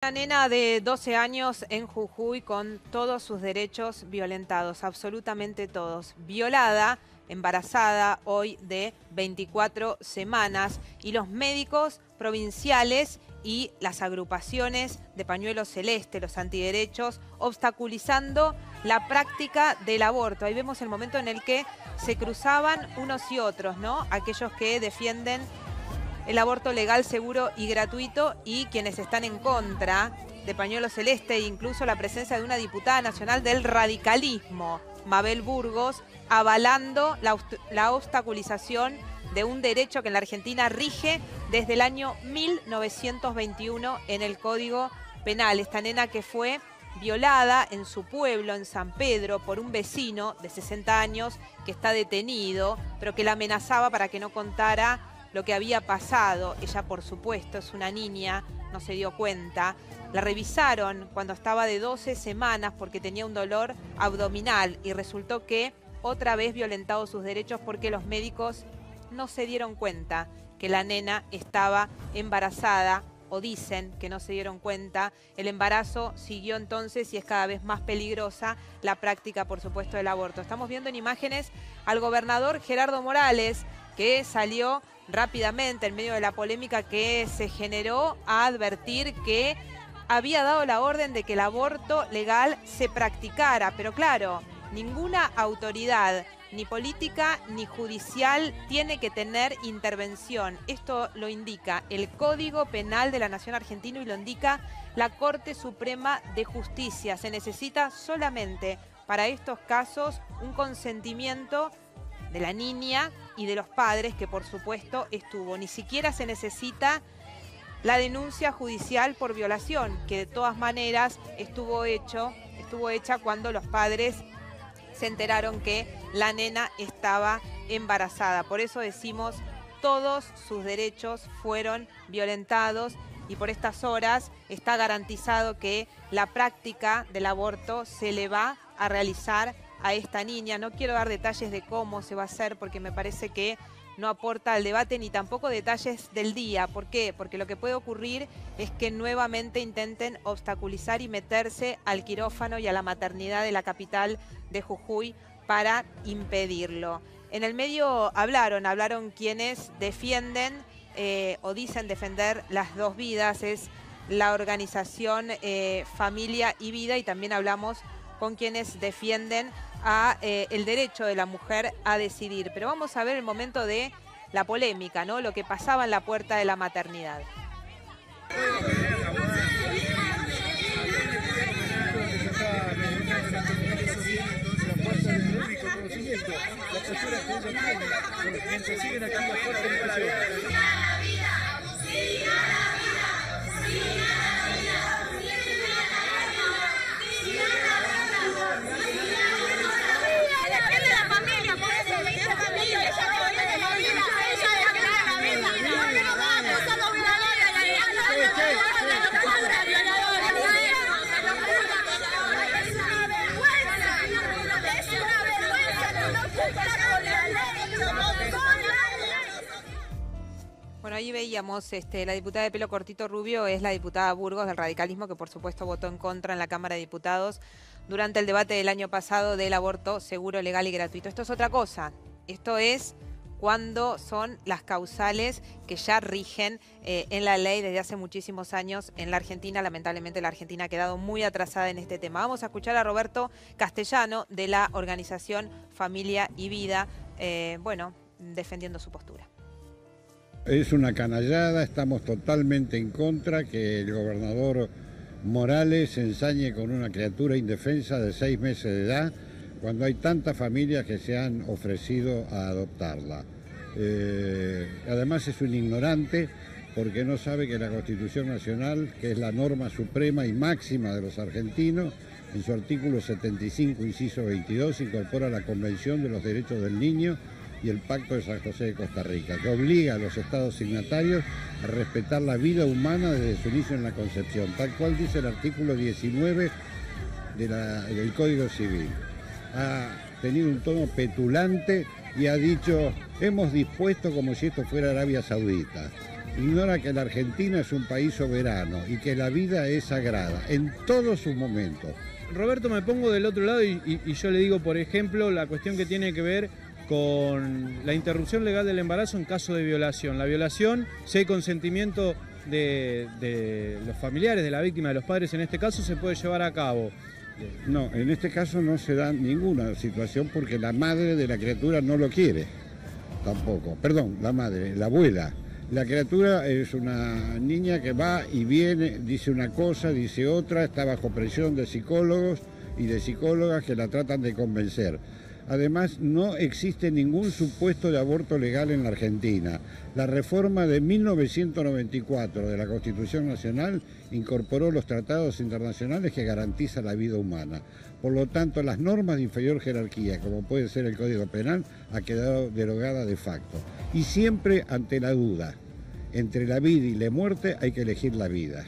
Una nena de 12 años en Jujuy con todos sus derechos violentados, absolutamente todos. Violada, embarazada hoy de 24 semanas y los médicos provinciales y las agrupaciones de Pañuelo Celeste, los antiderechos, obstaculizando la práctica del aborto. Ahí vemos el momento en el que se cruzaban unos y otros, ¿no? Aquellos que defienden el aborto legal, seguro y gratuito y quienes están en contra de Pañuelo Celeste e incluso la presencia de una diputada nacional del radicalismo, Mabel Burgos, avalando la obstaculización de un derecho que en la Argentina rige desde el año 1921 en el Código Penal. Esta nena que fue violada en su pueblo, en San Pedro, por un vecino de 60 años que está detenido, pero que la amenazaba para que no contara lo que había pasado. Ella, por supuesto, es una niña, no se dio cuenta. La revisaron cuando estaba de 12 semanas porque tenía un dolor abdominal y resultó que otra vez violentado sus derechos porque los médicos no se dieron cuenta que la nena estaba embarazada, o dicen que no se dieron cuenta. El embarazo siguió entonces y es cada vez más peligrosa la práctica, por supuesto, del aborto. Estamos viendo en imágenes al gobernador Gerardo Morales, que salió rápidamente en medio de la polémica que se generó a advertir que había dado la orden de que el aborto legal se practicara. Pero claro, ninguna autoridad, ni política ni judicial, tiene que tener intervención. Esto lo indica el Código Penal de la Nación Argentina y lo indica la Corte Suprema de Justicia. Se necesita solamente para estos casos un consentimiento de la niña y de los padres, que por supuesto estuvo. Ni siquiera se necesita la denuncia judicial por violación, que de todas maneras estuvo hecha cuando los padres se enteraron que la nena estaba embarazada. Por eso decimos, todos sus derechos fueron violentados y por estas horas está garantizado que la práctica del aborto se le va a realizar a esta niña. No quiero dar detalles de cómo se va a hacer porque me parece que no aporta al debate ni tampoco detalles del día. ¿Por qué? Porque lo que puede ocurrir es que nuevamente intenten obstaculizar y meterse al quirófano y a la maternidad de la capital de Jujuy para impedirlo. En el medio hablaron quienes defienden o dicen defender las dos vidas. Es la organización Familia y Vida, y también hablamos con quienes defienden el derecho de la mujer a decidir. Pero vamos a ver el momento de la polémica, ¿no? Lo que pasaba en la puerta de la maternidad. Bueno, ahí veíamos la diputada de pelo cortito rubio es la diputada Burgos del radicalismo, que por supuesto votó en contra en la Cámara de Diputados durante el debate del año pasado del aborto seguro, legal y gratuito. Esto es otra cosa. Esto es cuando son las causales que ya rigen en la ley desde hace muchísimos años en la Argentina. Lamentablemente la Argentina ha quedado muy atrasada en este tema. Vamos a escuchar a Roberto Castellano de la organización Familia y Vida, defendiendo su postura. Es una canallada, estamos totalmente en contra que el gobernador Morales se ensañe con una criatura indefensa de 6 meses de edad cuando hay tantas familias que se han ofrecido a adoptarla. Además es un ignorante porque no sabe que la Constitución Nacional, que es la norma suprema y máxima de los argentinos, en su artículo 75, inciso 22, incorpora la Convención de los Derechos del Niño y el Pacto de San José de Costa Rica, que obliga a los estados signatarios a respetar la vida humana desde su inicio en la concepción, tal cual dice el artículo 19 del Código Civil. Ha tenido un tono petulante y ha dicho, hemos dispuesto como si esto fuera Arabia Saudita. ignora que la Argentina es un país soberano y que la vida es sagrada en todos sus momentos. Roberto, me pongo del otro lado y yo le digo, por ejemplo, la cuestión que tiene que ver con la interrupción legal del embarazo en caso de violación. La violación, si hay consentimiento de los familiares, de la víctima, de los padres en este caso, se puede llevar a cabo. No, en este caso no se da ninguna situación porque la madre de la criatura no lo quiere, tampoco. Perdón, la madre, la abuela. La criatura es una niña que va y viene, dice una cosa, dice otra, está bajo presión de psicólogos y de psicólogas que la tratan de convencer. Además, no existe ningún supuesto de aborto legal en la Argentina. La reforma de 1994 de la Constitución Nacional incorporó los tratados internacionales que garantizan la vida humana. Por lo tanto, las normas de inferior jerarquía, como puede ser el Código Penal, ha quedado derogada de facto. Y siempre ante la duda, entre la vida y la muerte hay que elegir la vida.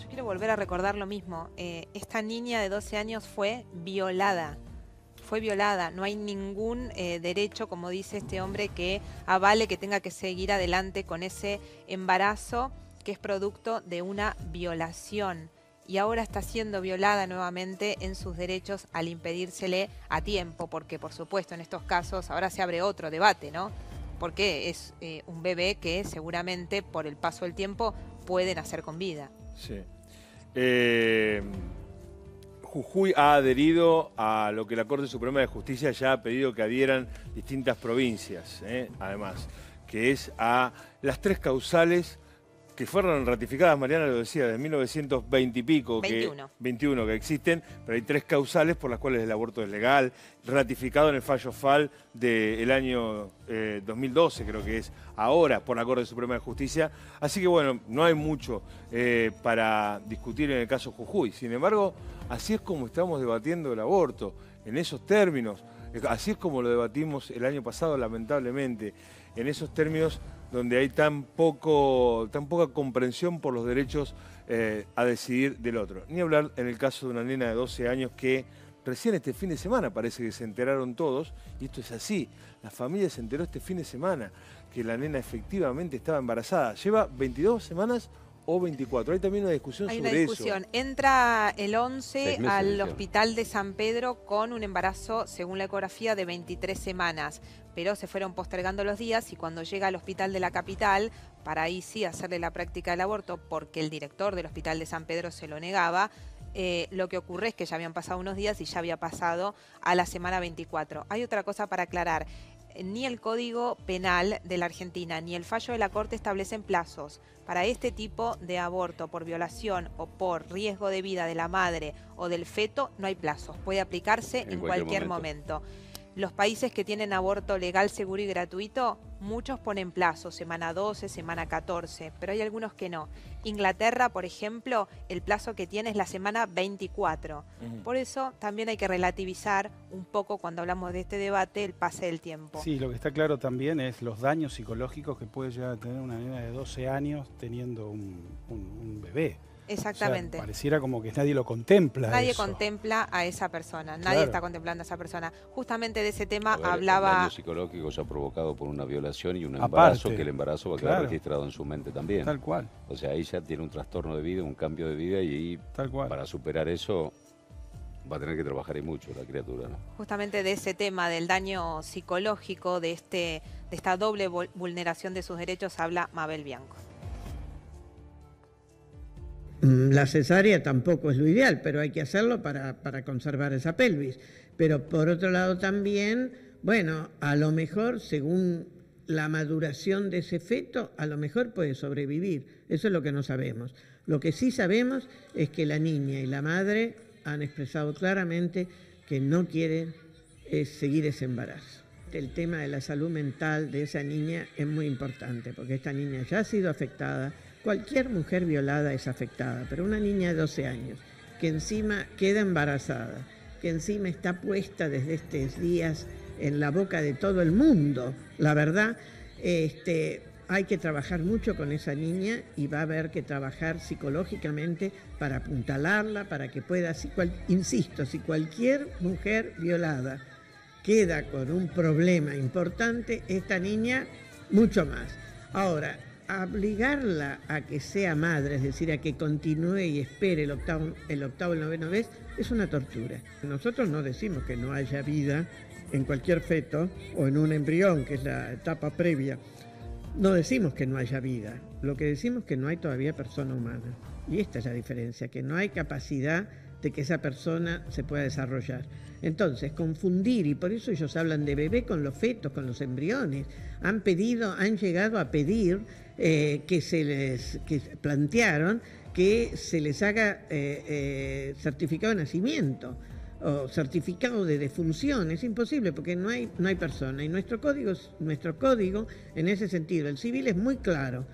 Quiero volver a recordar lo mismo. Esta niña de 12 años fue violada. Fue violada. No hay ningún derecho, como dice este hombre, que avale que tenga que seguir adelante con ese embarazo que es producto de una violación. Y ahora está siendo violada nuevamente en sus derechos al impedírsele a tiempo, porque por supuesto en estos casos ahora se abre otro debate, ¿no? Porque es un bebé que seguramente por el paso del tiempo puede nacer con vida. Sí. Jujuy ha adherido a lo que la Corte Suprema de Justicia ya ha pedido que adhieran distintas provincias, además, que es a las 3 causales que fueron ratificadas, Mariana lo decía, de 1920 y pico, 21 que existen, pero hay 3 causales por las cuales el aborto es legal, ratificado en el fallo FAL del año 2012, creo que es ahora, por la Corte Suprema de Justicia. Así que bueno, no hay mucho para discutir en el caso Jujuy. Sin embargo, así es como estamos debatiendo el aborto, en esos términos. Así es como lo debatimos el año pasado, lamentablemente, en esos términos donde hay tan poca comprensión por los derechos a decidir del otro. Ni hablar en el caso de una nena de 12 años que recién este fin de semana parece que se enteraron todos, y esto es así, la familia se enteró este fin de semana que la nena efectivamente estaba embarazada. Lleva 22 semanas o 24. Hay también una discusión sobre eso. Hay una discusión. Entra el 11 al hospital de San Pedro con un embarazo, según la ecografía, de 23 semanas. Pero se fueron postergando los días y cuando llega al hospital de la capital, para ahí sí hacerle la práctica del aborto, porque el director del hospital de San Pedro se lo negaba, lo que ocurre es que ya habían pasado unos días y ya había pasado a la semana 24. Hay otra cosa para aclarar. Ni el Código Penal de la Argentina ni el fallo de la Corte establecen plazos. Para este tipo de aborto por violación o por riesgo de vida de la madre o del feto no hay plazos. Puede aplicarse en cualquier momento. Los países que tienen aborto legal, seguro y gratuito, muchos ponen plazos, semana 12, semana 14, pero hay algunos que no. Inglaterra, por ejemplo, el plazo que tiene es la semana 24. Por eso también hay que relativizar un poco cuando hablamos de este debate el pase del tiempo. Sí, lo que está claro también es los daños psicológicos que puede llegar a tener una nena de 12 años teniendo un bebé. Exactamente. O sea, pareciera como que nadie lo contempla. Nadie eso. contempla a esa persona, nadie está contemplando a esa persona. Justamente de ese tema hablaba... El daño psicológico ya provocado por una violación y un embarazo, que el embarazo va a quedar registrado en su mente también. Tal cual. O sea, ahí ya tiene un trastorno de vida, un cambio de vida y para superar eso va a tener que trabajar y mucho la criatura, ¿no? Justamente de ese tema, del daño psicológico, de esta doble vulneración de sus derechos, habla Mabel Bianco. La cesárea tampoco es lo ideal, pero hay que hacerlo para conservar esa pelvis. Pero por otro lado también, bueno, a lo mejor según la maduración de ese feto, a lo mejor puede sobrevivir. Eso es lo que no sabemos. Lo que sí sabemos es que la niña y la madre han expresado claramente que no quieren seguir ese embarazo. El tema de la salud mental de esa niña es muy importante, porque esta niña ya ha sido afectada. Cualquier mujer violada es afectada, pero una niña de 12 años que encima queda embarazada, que encima está puesta desde estos días en la boca de todo el mundo, la verdad, hay que trabajar mucho con esa niña y va a haber que trabajar psicológicamente para apuntalarla, para que pueda, insisto, si cualquier mujer violada queda con un problema importante, esta niña mucho más. Ahora, obligarla a que sea madre, es decir, a que continúe y espere el octavo y el noveno mes, es una tortura. Nosotros no decimos que no haya vida en cualquier feto o en un embrión, que es la etapa previa. No decimos que no haya vida, lo que decimos es que no hay todavía persona humana. Y esta es la diferencia, que no hay capacidad de que esa persona se pueda desarrollar. Entonces, confundir, y por eso ellos hablan de bebé con los fetos, con los embriones, han llegado a pedir que plantearon que se les haga certificado de nacimiento o certificado de defunción. Es imposible porque no hay persona. Y nuestro código en ese sentido, el civil es muy claro.